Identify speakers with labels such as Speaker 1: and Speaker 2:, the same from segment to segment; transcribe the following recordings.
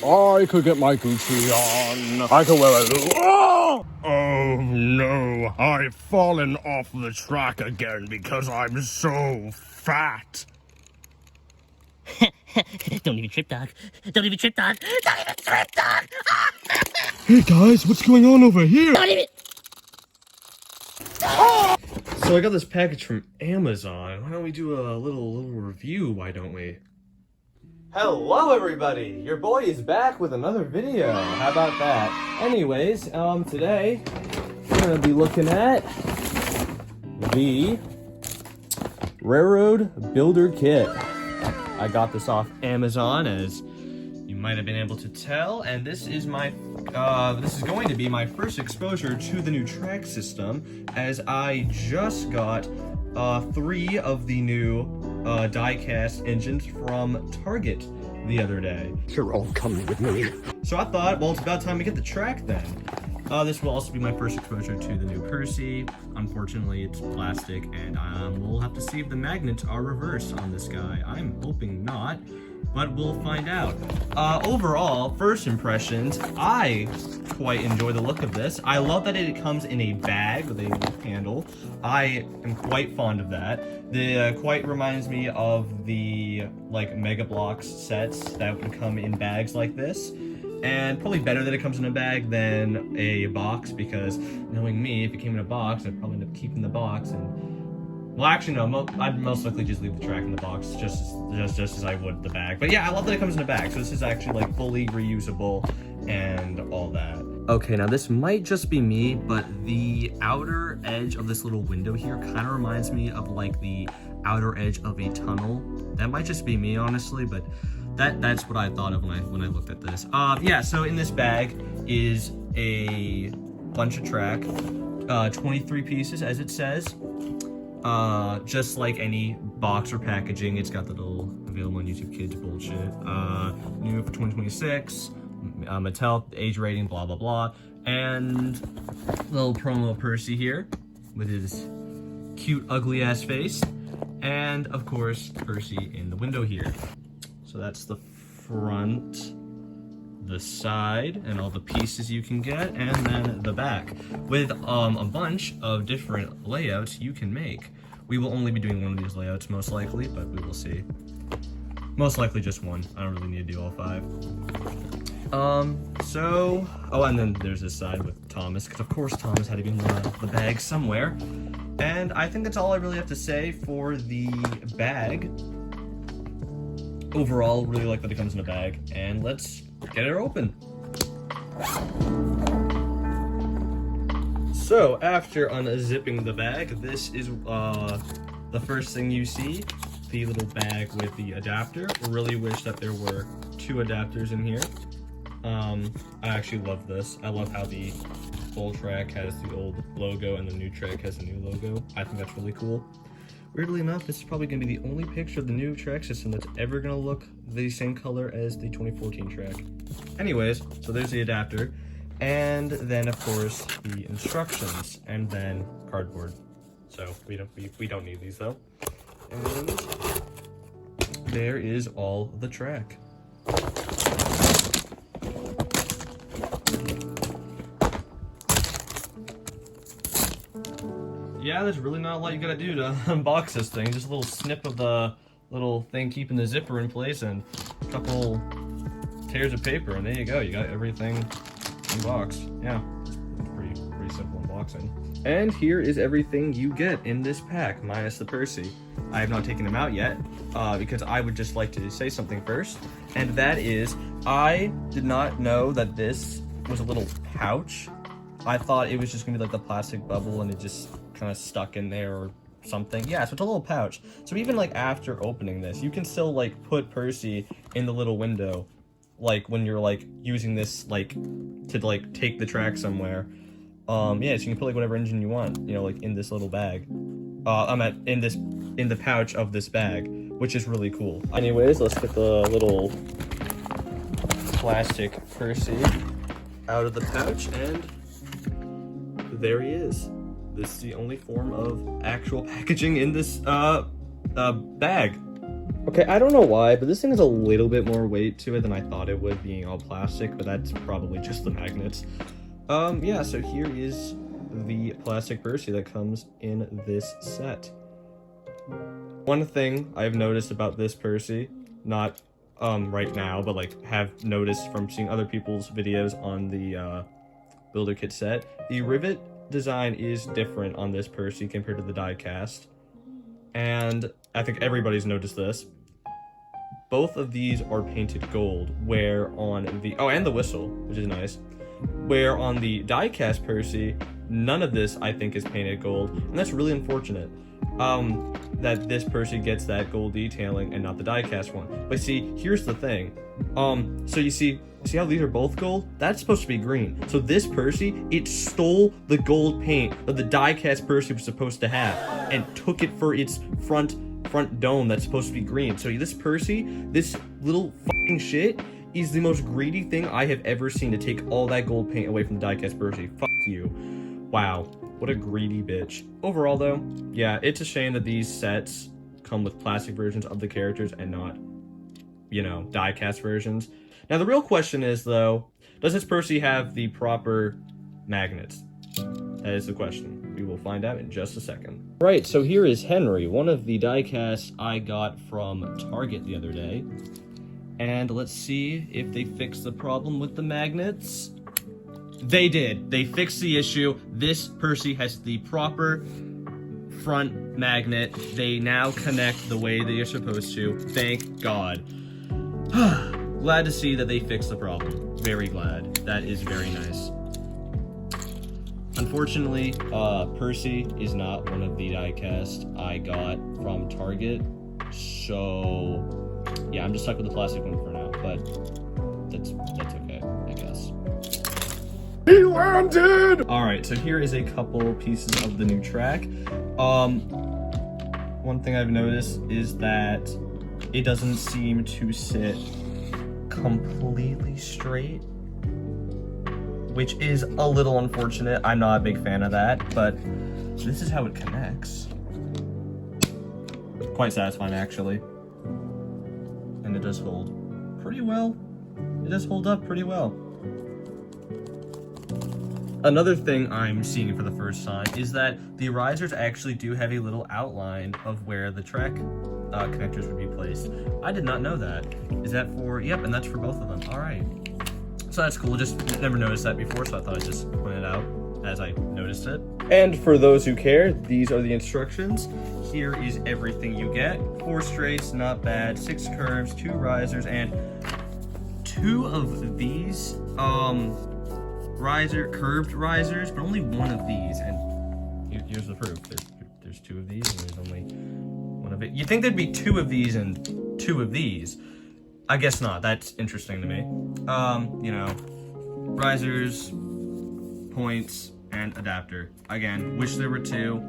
Speaker 1: I could get my Gucci on. I could wear a Oh no, I've fallen off the track again because I'm so fat.
Speaker 2: Don't even trip, dog. Don't even trip, dog. Don't even trip, dog.
Speaker 1: Hey guys, what's going on over here?
Speaker 2: Don't even.
Speaker 3: So I got this package from Amazon. Why don't we do a little review, why don't we? Hello everybody! Your boy is back with another video. How about that? Anyways, today we're gonna be looking at the Railroad Builder Kit. I got this off Amazon, as you might have been able to tell, and this is going to be my first exposure to the new track system, as I just got 3 of the new Diecast engines from Target the other day.
Speaker 1: You're all coming with me.
Speaker 3: So I thought, well, it's about time we get the track then. This will also be my first exposure to the new Percy. Unfortunately, it's plastic, and we'll have to see if the magnets are reversed on this guy. I'm hoping not, but we'll find out. Overall, first impressions, I quite enjoy the look of this. I love that it comes in a bag with a little handle. I am quite fond of that. The quite reminds me of the like Mega Bloks sets that would come in bags like this. And probably better that it comes in a bag than a box, because knowing me, if it came in a box, I'd probably end up keeping the box. And well, actually no, I'd most likely just leave the track in the box, just as I would the bag. But yeah, I love that it comes in a bag, so this is actually like fully reusable and all that. Okay, now this might just be me, but the outer edge of this little window here kind of reminds me of like the outer edge of a tunnel. That might just be me, honestly, but that's what I thought of when I looked at this. Yeah, so in this bag is a bunch of track, 23 pieces as it says. Just like any box or packaging, it's got the little available on YouTube Kids bullshit. New for 2026, Mattel, age rating, blah blah blah, and little promo Percy here with his cute ugly ass face, and of course Percy in the window here. So that's the front, the side, and all the pieces you can get, and then the back, with a bunch of different layouts you can make. We will only be doing one of these layouts most likely, but we will see. Most likely just one. I don't really need to do all 5. Oh, and then there's this side with Thomas, because of course Thomas had to be in the bag somewhere. And I think that's all I really have to say for the bag. Overall, really like that it comes in a bag, and let's get it open. So after unzipping the bag, this is the first thing you see, the little bag with the adapter. Really wish that there were 2 adapters in here. I actually love this. I love how the old track has the old logo and the new track has the new logo. I think that's really cool. Weirdly enough, this is probably going to be the only picture of the new track system that's ever going to look the same color as the 2014 track. Anyways, so there's the adapter, and then of course the instructions, and then cardboard. So we don't need these though. And there is all the track. Yeah, there's really not a lot you gotta do to unbox this thing. Just a little snip of the little thing keeping the zipper in place and a couple tears of paper, and there you go. You got everything in box. Yeah, pretty simple unboxing. And here is everything you get in this pack, minus the Percy. I have not taken him out yet, because I would just like to say something first, and that is, I did not know that this was a little pouch. I thought it was just gonna be like the plastic bubble and it just kind of stuck in there or something. Yeah, so it's a little pouch. So even like after opening this, you can still like put Percy in the little window, like when you're like using this like to like take the track somewhere. Yeah, so you can put like whatever engine you want, you know, like in this little bag. In the pouch of this bag, which is really cool. Anyways, let's get the little plastic Percy out of the pouch, and there he is. This is the only form of actual packaging in this bag. Okay, I don't know why, but this thing has a little bit more weight to it than I thought it would, being all plastic, but that's probably just the magnets. Yeah, so here is the plastic Percy that comes in this set. One thing I've noticed about this Percy, not right now, but like have noticed from seeing other people's videos on the Builder Kit set, the rivet design is different on this Percy compared to the Diecast. And I think everybody's noticed this. Both of these are painted gold, where on the... Oh, and the whistle, which is nice. Where on the Diecast Percy, none of this, I think, is painted gold. And that's really unfortunate. That this Percy gets that gold detailing and not the Diecast one. But see, here's the thing. So you see how these are both gold? That's supposed to be green. So this Percy, it stole the gold paint that the Diecast Percy was supposed to have and took it for its front dome that's supposed to be green. So this Percy, this little fucking shit, is the most greedy thing I have ever seen to take all that gold paint away from the Diecast Percy. Fuck you. Wow. What a greedy bitch. Overall though, yeah, it's a shame that these sets come with plastic versions of the characters and not, you know, Diecast versions. Now the real question is though, does this Percy have the proper magnets? That is the question. We will find out in just a second. Right, so here is Henry, one of the diecasts I got from Target the other day. And let's see if they fixed the problem with the magnets. They did. They fixed the issue. This Percy has the proper front magnet. They now connect the way they are supposed to. Thank God. Glad to see that they fixed the problem. Very glad. That is very nice. Unfortunately, Percy is not one of the diecast I got from Target. So, yeah, I'm just stuck with the plastic one for now. But that's okay, I guess.
Speaker 1: He landed!
Speaker 3: Alright, so here is a couple pieces of the new track. One thing I've noticed is that it doesn't seem to sit completely straight, which is a little unfortunate. I'm not a big fan of that, but this is how it connects. Quite satisfying, actually. And it does hold pretty well. It does hold up pretty well. Another thing I'm seeing for the first time is that the risers actually do have a little outline of where the track connectors would be placed. I did not know that. Is that for... Yep, and that's for both of them. All right. So that's cool. Just never noticed that before, so I thought I'd just point it out as I noticed it. And for those who care, these are the instructions. Here is everything you get. 4 straights, not bad. 6 curves, 2 risers, and 2 of these curved risers, but only 1 of these. And here's the proof. There's 2 of these, and there's only 1 of it. You'd think there'd be 2 of these and 2 of these. I guess not. That's interesting to me. You know, risers, points, and adapter. Again, wish there were 2,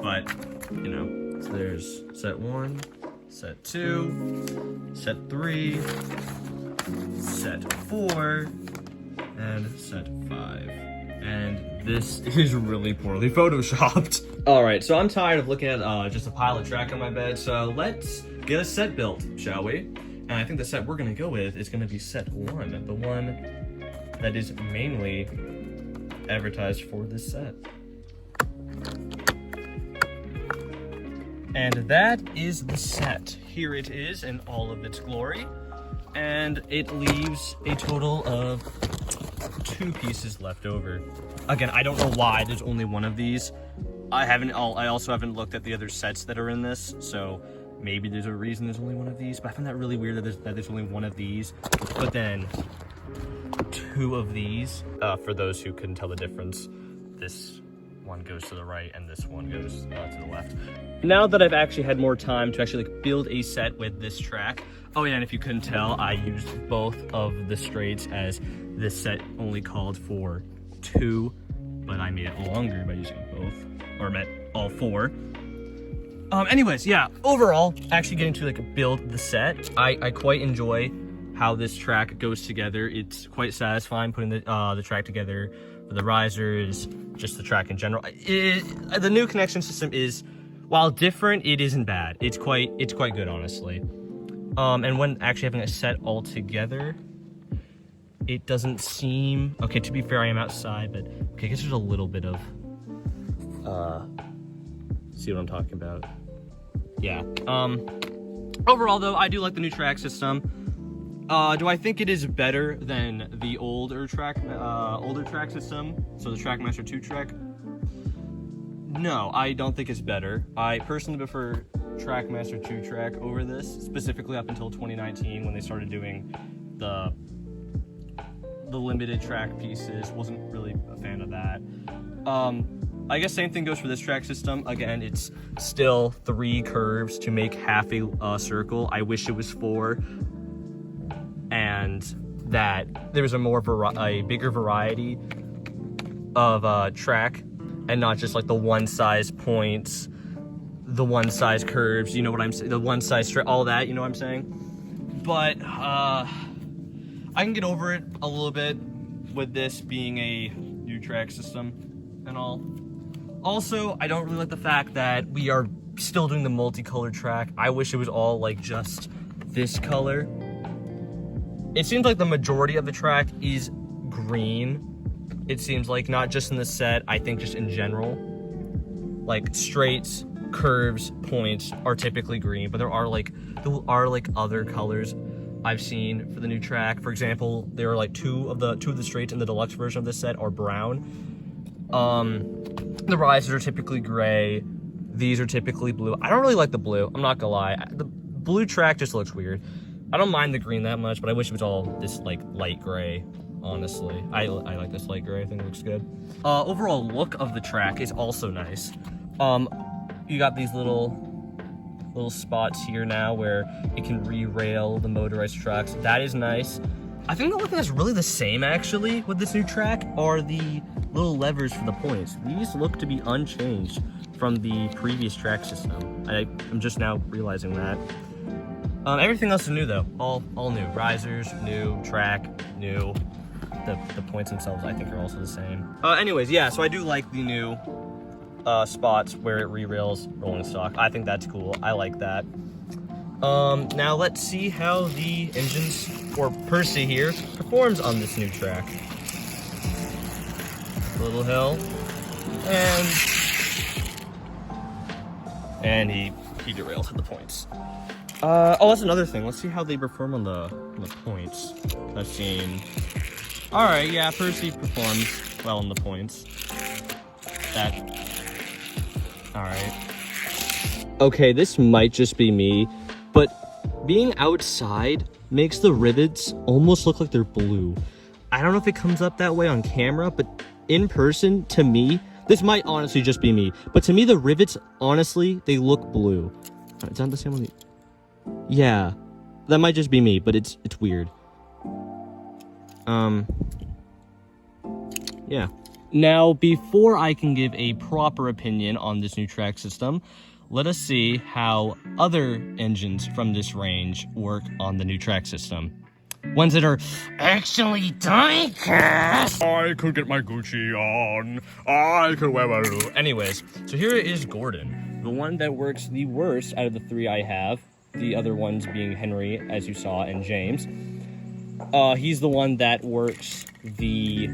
Speaker 3: but, you know, so there's set 1, set 2, set 3, set 4, and set 5. And this is really poorly photoshopped. Alright, so I'm tired of looking at just a pile of track on my bed, so let's get a set built, shall we? And I think the set we're gonna go with is gonna be set 1, the one that is mainly advertised for this set. And that is the set. Here it is in all of its glory. And it leaves a total of 2 pieces left over. Again, I don't know why there's only 1 of these. I also haven't looked at the other sets that are in this, so maybe there's a reason there's only 1 of these, but I find that really weird that there's only 1 of these, but then 2 of these. For those who couldn't tell the difference, this one goes to the right and this one goes to the left. Now that I've actually had more time to actually build a set with this track, oh yeah, and if you couldn't tell, I used both of the straights as this set only called for 2, but I made it longer by using both, or meant all 4. Anyways, yeah, overall, actually getting to like build the set, I quite enjoy how this track goes together. It's quite satisfying putting the track together for the risers, just the track in general. The new connection system is while different, it isn't bad. It's quite good, honestly. And when actually having it set all together, it doesn't seem... Okay, to be fair, I am outside, but... Okay, I guess there's a little bit of... See what I'm talking about? Yeah. Overall, though, I do like the new track system. Do I think it is better than the older track system? So the Trackmaster 2 track? No, I don't think it's better. I personally prefer Trackmaster 2 track over this, specifically up until 2019 when they started doing the limited track pieces. Wasn't really a fan of that. I guess same thing goes for this track system. Again, it's still 3 curves to make half a circle. I wish it was 4, and that there was a bigger variety of track, and not just like the one size points, the one size curves. You know what I'm saying? The one size all that. You know what I'm saying? But I can get over it a little bit with this being a new track system and all. Also, I don't really like the fact that we are still doing the multicolored track. I wish it was all like just this color. It seems like the majority of the track is green. It seems like not just in the set, I think just in general. Like straights, curves, points are typically green, but there are like other colors I've seen for the new track. For example, there are like two of the straights in the deluxe version of this set are brown. The risers are typically gray. These are typically blue. I don't really like the blue. I'm not gonna lie. The blue track just looks weird. I don't mind the green that much, but I wish it was all this like light gray. Honestly, I like this light gray. I think it looks good. Overall look of the track is also nice. You got these little spots here now where it can re-rail the motorized trucks. That is nice. I think the only thing that's really the same actually with this new track are the little levers for the points. These look to be unchanged from the previous track system. I'm just now realizing that. Everything else is new though. All new. Risers, new. Track, new. The points themselves I think are also the same. Anyways, yeah, so I do like the new spots where it re-rails rolling stock. I think that's cool. I like that. Now let's see how the engines, or Percy here, performs on this new track. Little hill, and he derails at the points. Oh, that's another thing. Let's see how they perform on the points. I've seen. All right, yeah, Percy performs well on the points. All right. Okay, this might just be me, but being outside makes the rivets almost look like they're blue. I don't know if it comes up that way on camera, but in person, to me, this might honestly just be me, but to me, the rivets, honestly, they look blue. It's not the same one. Yeah, that might just be me, but it's weird. Yeah. Now, before I can give a proper opinion on this new track system, let us see how other engines from this range work on the new track system. Ones that are actually diecast.
Speaker 1: I could get my Gucci on. I could wear a blue.
Speaker 3: Anyways, so here is Gordon, the one that works the worst out of the 3 I have. The other ones being Henry, as you saw, and James. He's the one that works the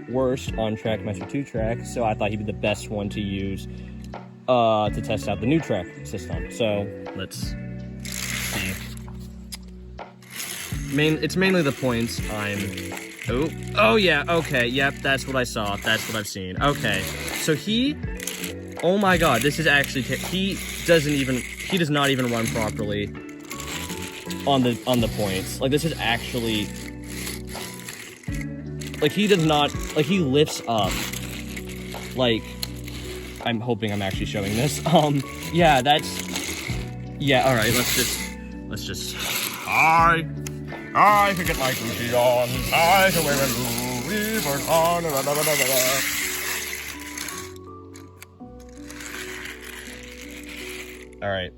Speaker 3: worst on Trackmaster 2 track, so I thought he'd be the best one to use to test out the new track system. So let's see. It's mainly the points oh yeah, okay, yep, that's what I saw, that's what I've seen. Okay, so oh my god, this is actually, he does not even run properly on the points. Like, this is actually, like, he does not, like, he lifts up, like, I'm hoping I'm actually showing this. Yeah, all right, let's just,
Speaker 1: I can get my Gucci on. I can wear a Louis Vuitton.
Speaker 3: All right.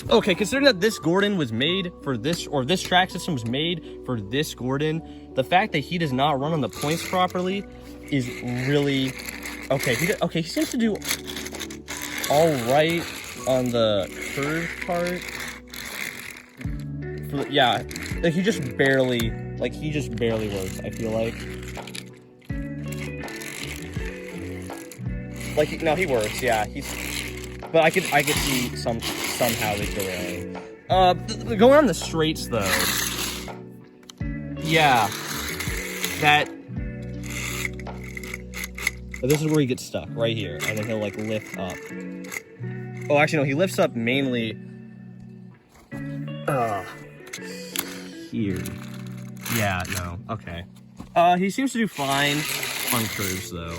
Speaker 3: Okay, considering that this Gordon was made for this, or this track system was made for this Gordon, the fact that he does not run on the points properly is really... Okay, he seems to do all right on the curved part. Yeah, like he just barely works, I feel like. Like, no, he works, yeah, but I could see somehow it's derailing. Going on the straights though, yeah, this is where he gets stuck, right here, and then he'll like lift up. Oh, actually no, he lifts up mainly here. Yeah, no, okay. He seems to do fine on curves though.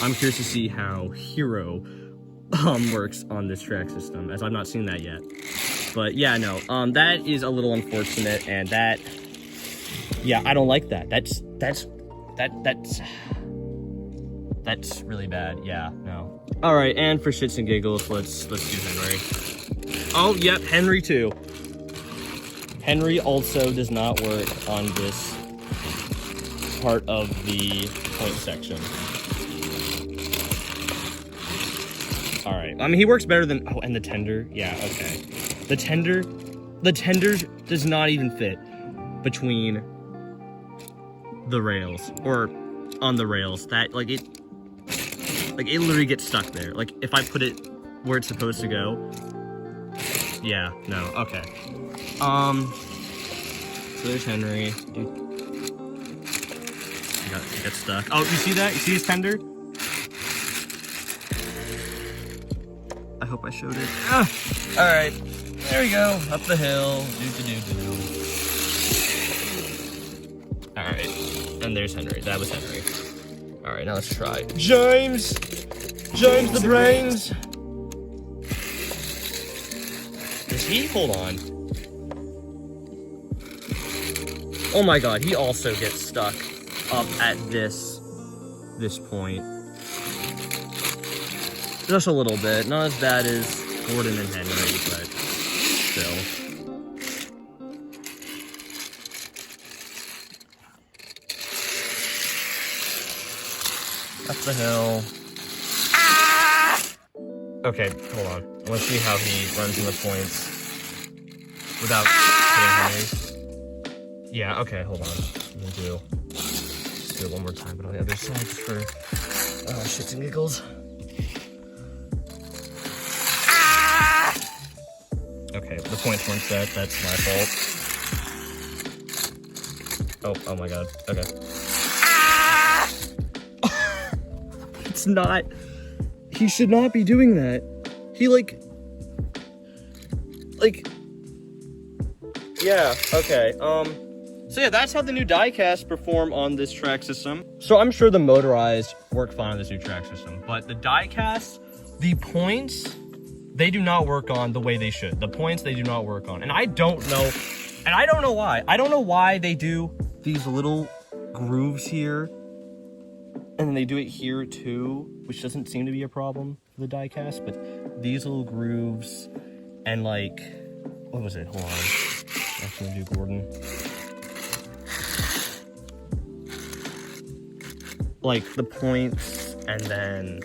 Speaker 3: I'm curious to see how Hero works on this track system, as I've not seen that yet. But yeah, no, that is a little unfortunate, and that, yeah, I don't like that. That's really bad. Yeah, no. All right, and for shits and giggles, let's do Henry. Oh, yep, Henry too. Henry also does not work on this part of the point section. All right. I mean, he works better than, oh, and the tender. Yeah, okay. The tender does not even fit between the rails, or on the rails. That, like, it literally gets stuck there. Like, if I put it where it's supposed to go, yeah, no, okay. So there's Henry. He got stuck. Oh, you see that? You see his tender? I hope I showed it. Ah! All right, there we go. Up the hill. All right, and there's Henry. That was Henry. All right, now let's try James the brains. Does he? Hold on. Oh my God, he also gets stuck up at this point. Just a little bit, not as bad as Gordon and Henry, but still. Up the hill. Ah! Okay, hold on. I want to see how he runs in the points without hitting Henry. Yeah, okay, hold on. Let's do it one more time, but on the other side, just for shits and giggles. Okay, the points weren't set. That's my fault. Oh my God. Okay. It's not. He should not be doing that. He like. Yeah. Okay. So yeah, that's how the new Diecast perform on this track system. So I'm sure the motorized work fine on this new track system, but the Diecast, the points, they do not work on the way they should. The points they do not work on. And I don't know why. I don't know why they do these little grooves here. And then they do it here too, which doesn't seem to be a problem for the Diecast, but these little grooves and like, what was it? Hold on. I'm gonna do Gordon. Like the points and then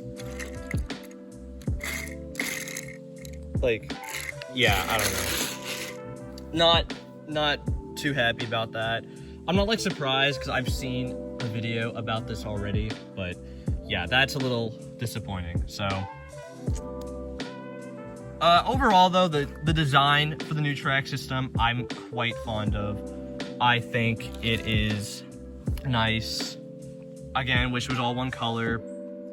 Speaker 3: like, yeah, I don't know. Not too happy about that. I'm not like surprised because I've seen a video about this already, but yeah, that's a little disappointing. So overall though, the design for the new track system, I'm quite fond of. I think it is nice. Again, wish it was all one color,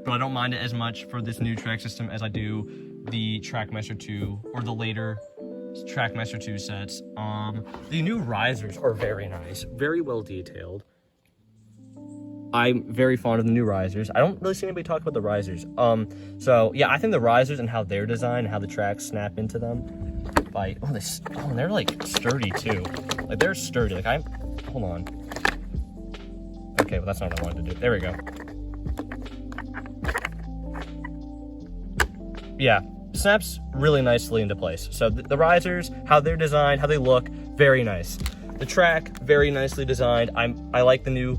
Speaker 3: but I don't mind it as much for this new track system as I do the Trackmaster 2 or the later Trackmaster 2 sets. The new risers are very nice, very well detailed. I'm very fond of the new risers. I don't really see anybody talk about the risers. So yeah, I think the risers and how they're designed and how the tracks snap into them. And they're like sturdy too. Like they're sturdy. Like hold on. Okay, well that's not what I wanted to do. There we go. Yeah, snaps really nicely into place. So the risers, how they're designed, how they look, very nice. The track, very nicely designed. I like the new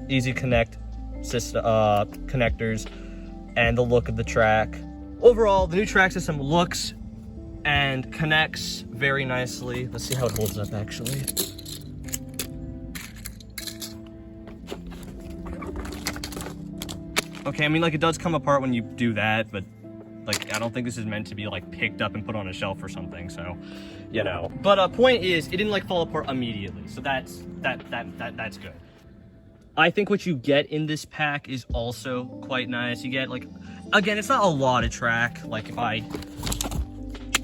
Speaker 3: Easy Connect system, connectors. and the look of the track. Overall, the new track system looks and connects very nicely. Let's see how it holds up actually. Okay, I mean, like, it does come apart when you do that, but like, I don't think this is meant to be like picked up and put on a shelf or something, so you know. But point is, it didn't like fall apart immediately, so that's good. I think what you get in this pack is also quite nice. You get, like, again, it's not a lot of track. Like, if I,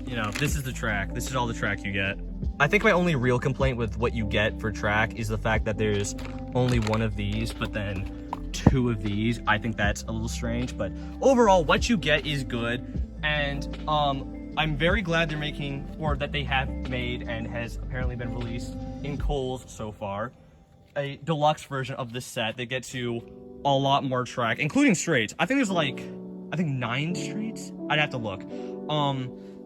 Speaker 3: you know, this is the track. This is all the track you get. I think my only real complaint with what you get for track is the fact that there's only one of these, but then two of these. I think that's a little strange, but overall, what you get is good. And I'm very glad they're making, or that they have made and has apparently been released in Kohl's so far, a deluxe version of this set that gets you a lot more track, including straights. I think there's like, 9 straights? I'd have to look.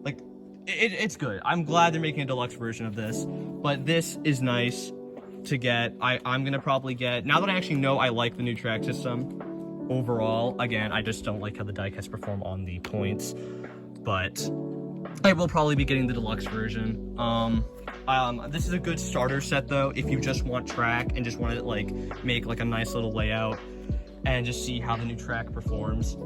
Speaker 3: Like, it's good. I'm glad they're making a deluxe version of this, but this is nice to get. I'm gonna probably get, now that I actually know I like the new track system overall, again, I just don't like how the diecast perform on the points, but I will probably be getting the deluxe version. This is a good starter set though, if you just want track and just want to like make like a nice little layout and just see how the new track performs.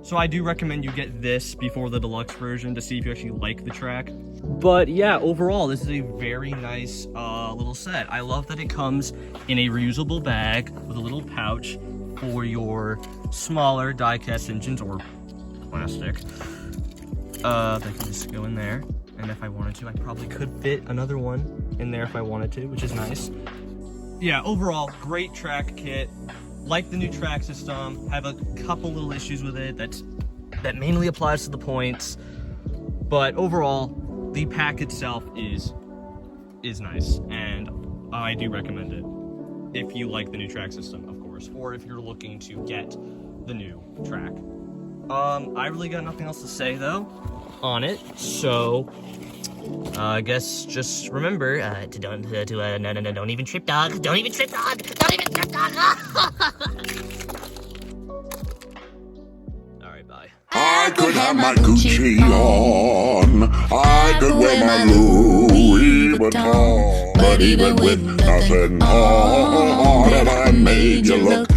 Speaker 3: So I do recommend you get this before the deluxe version to see if you actually like the track. But yeah, overall, this is a very nice little set. I love that it comes in a reusable bag with a little pouch for your smaller diecast engines or plastic. That can just go in there. And if I wanted to, I probably could fit another one in there if I wanted to, which is nice. Yeah, overall, great track kit. Like the new track system, have a couple little issues with it that mainly applies to the points, but overall the pack itself is nice, and I do recommend it if you like the new track system, of course, or if you're looking to get the new track. I really got nothing else to say though on it, so I guess just remember don't even trip, dog. Don't even trip, dog. Don't even trip, dog. All right, bye.
Speaker 4: I could have my Gucci on. I could wear my Louis Vuitton. But even with nothing on, and I made you look.